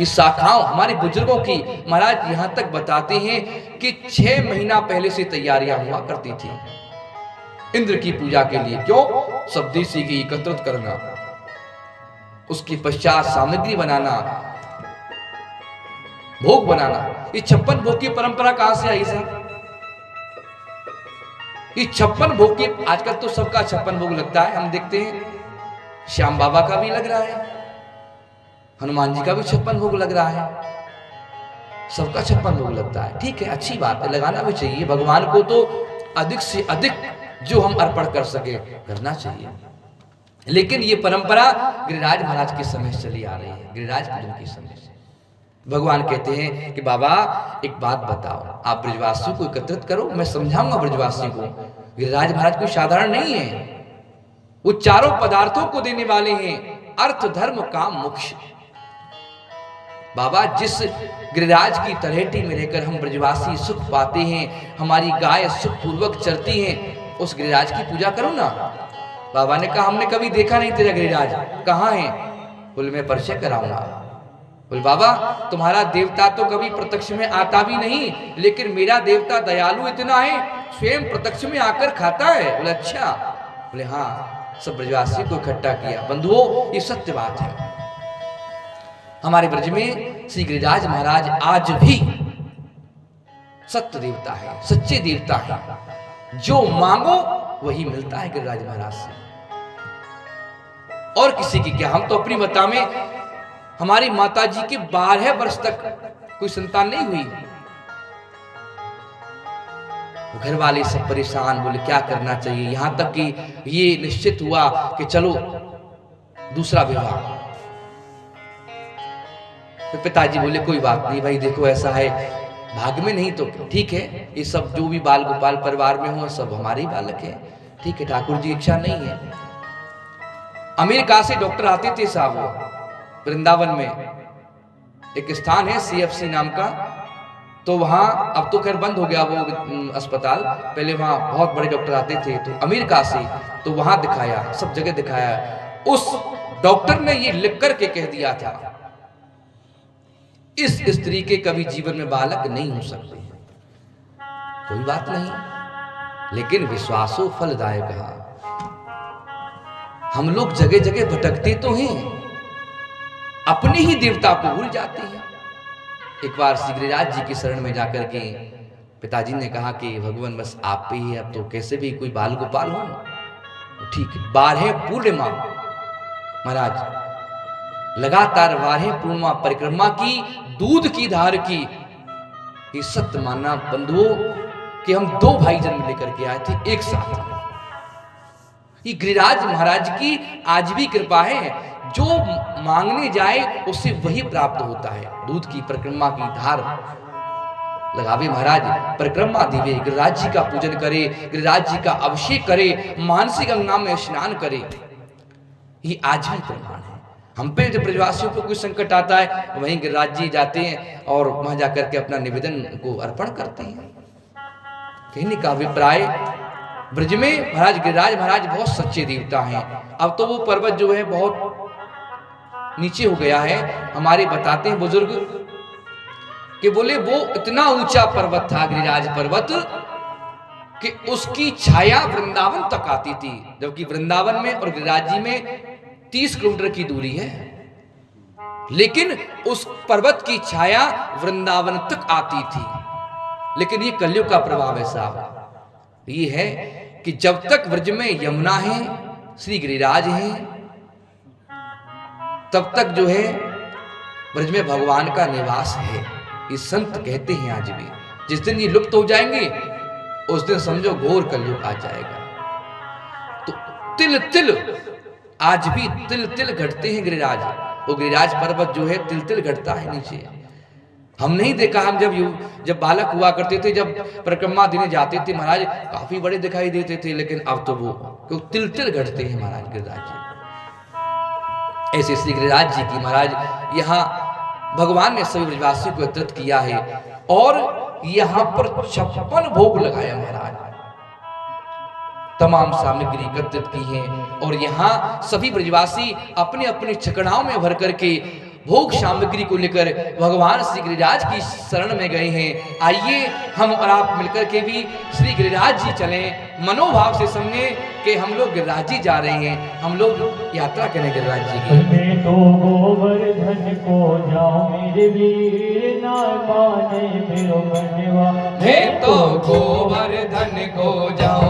इस शाखाओं हमारे बुजुर्गों की महाराज यहां तक बताते हैं कि 6 महीना पहले से तैयारियां हुआ करती थी इंद्र की पूजा के लिए। क्यों? सब देशी की एकत्रित करना, उसके पश्चात सामग्री बनाना, भोग बनाना। ये 56 भोग की परंपरा कहां से आई साहब? ये 56 भोग की, आजकल तो सबका 56 भोग लगता है, हम देखते हैं श्याम बाबा का भी लग रहा है, हनुमान जी का भी 56 भोग लग रहा है, सबका 56 भोग लगता है। ठीक है, अच्छी बात है, लगाना भी चाहिए। भगवान को तो अधिक से अधिक जो हम अर्पण कर सके करना चाहिए। लेकिन ये परंपरा गिरिराज महाराज के समय से चली आ रही है, गिरिराज पूजन के समय से। भगवान कहते हैं कि बाबा एक बात बताओ, आप ब्रजवासियों को एकत्रित करो, मैं समझाऊंगा ब्रजवासियों को। गिरिराज महाराज कोई साधारण नहीं है, वो चारों पदार्थों को देने वाले हैं, अर्थ धर्म काम मोक्ष। बाबा जिस गिरिराज की तलहटी में रहकर हम ब्रजवासी सुख पाते हैं, हमारी गाय सुख पूर्वक चलती हैं, उस गिरिराज की पूजा करो ना। बाबा ने कहा हमने कभी देखा नहीं तेरा गिरिराज, कहाँ है? बोले मैं परिचय कराऊंगा। बोले बाबा तुम्हारा देवता तो कभी प्रत्यक्ष में आता भी नहीं, लेकिन मेरा देवता दयालु इतना है स्वयं प्रत्यक्ष में आकर खाता है। बोले अच्छा? बोले हाँ। सब ब्रजवासी को इकट्ठा किया। बंधुओं ये सत्य बात है, हमारे ब्रज में श्री गिरिराज महाराज आज भी सत्य देवता है, सच्चे देवता है। जो मांगो वही मिलता है गिरिराज महाराज से, और किसी की क्या। हम तो अपनी बता में, हमारी माता जी के 12 वर्ष तक कोई संतान नहीं हुई। घर वाले सब परेशान, बोले क्या करना चाहिए। यहां तक कि ये निश्चित हुआ कि चलो दूसरा विवाह। तो पिताजी बोले कोई बात नहीं भाई, देखो ऐसा है भाग्य में नहीं तो ठीक है, ये सब जो भी बाल गोपाल परिवार में हो सब हमारे ही बालक है, ठीक है, ठाकुर जी इच्छा नहीं है। अमेरिका से डॉक्टर आते थे साहब, वृंदावन में एक स्थान है CFC नाम का, तो वहां अब तो खैर बंद हो गया वो अस्पताल, पहले वहां बहुत बड़े डॉक्टर आते थे। तो अमेरिका से, तो वहां दिखाया, सब जगह दिखाया। उस डॉक्टर ने ये लिख कर के कह दिया था इस स्त्री के कभी जीवन में बालक नहीं हो सकते। कोई बात नहीं, लेकिन विश्वासो फलदायक है। हम लोग जगह जगह भटकते तो हैं, अपने ही देवता को भूल जाते हैं। एक बार श्री गिरिराज जी की शरण में जाकर के पिताजी ने कहा कि भगवान बस आप पे ही, अब तो कैसे भी कोई बाल गोपाल हो। ठीक है, 12 पूर्णिमा महाराज लगातार 12 पूर्णिमा परिक्रमा की, दूध की धार की। ये सत्य मानना बंधुओं कि हम 2 भाई जन्म लेकर के आए थे एक साथ। ये गिरिराज महाराज की आज भी कृपा है, जो मांगने जाए उससे वही प्राप्त होता है। दूध की परिक्रमा की धार लगावे महाराज, परिक्रमा दिवे, गिरिराज जी का पूजन करे, गिरिराज जी का अभिषेक करे, मानसी गंगा में स्नान करे। ये आज भी प्रमाण है। हम पे जब ब्रजवासियों को कोई संकट आता है, वहीं गिरिराज जी जाते हैं और वहां जाकर के अपना निवेदन को अर्पण करते हैं। कहने का अभिप्राय, ब्रज में महाराज गिरिराज महाराज बहुत सच्चे देवता हैं। अब तो वो पर्वत जो है बहुत नीचे हो गया है। हमारे बताते हैं बुजुर्ग कि बोले वो इतना ऊंचा पर्वत था गिरिराज पर्वत कि उसकी छाया वृंदावन तक आती थी, जबकि वृंदावन में और गिरिराज जी में 30 किलोमीटर की दूरी है, लेकिन उस पर्वत की छाया वृंदावन तक आती थी। लेकिन ये कलयुग का प्रभाव है साहब, ये है कि जब तक ब्रज में यमुना है, श्री गिरिराज हैं, तब तक जो है ब्रज में भगवान का निवास है। ये संत कहते हैं आज भी। जिस दिन ये लुप्त हो जाएंगे उस दिन समझो घोर कलयुग आ जाएगा। तो तिल तिल आज भी तिल तिल घटते हैं गिरिराज। वो गिरिराज पर्वत जो है तिल तिल घटता है नीचे। हम नहीं देखा, हम जब बालक हुआ करते थे, जब परिक्रमा देने जाते थे महाराज, काफी बड़े दिखाई देते थे, लेकिन अब तो वो तिल तिल घटते हैं महाराज गिरिराज जी। ऐसे श्री गिरिराज जी की महाराज यहाँ भगवान ने सभी ब्रजवासियों को एकत्रित किया है, और यहाँ पर 56 भोग लगाया महाराज, तमाम सामग्री एकत्रित की है। और यहाँ सभी ब्रजवासी अपने अपने छकड़ाओं में भर करके भोग सामग्री को लेकर भगवान श्री गिरिराज की शरण में गए हैं। आइए हम और आप मिलकर के भी श्री गिरिराज जी चलें, मनोभाव से समझे कि हम लोग गिरिराज जी जा रहे हैं, हम लोग यात्रा करें गिरिराज जी की। मैं तो गोवर्धन को जाऊं मेरे वीर ना पाने मेरो बनवा, मैं तो गोवर्धन को जाऊं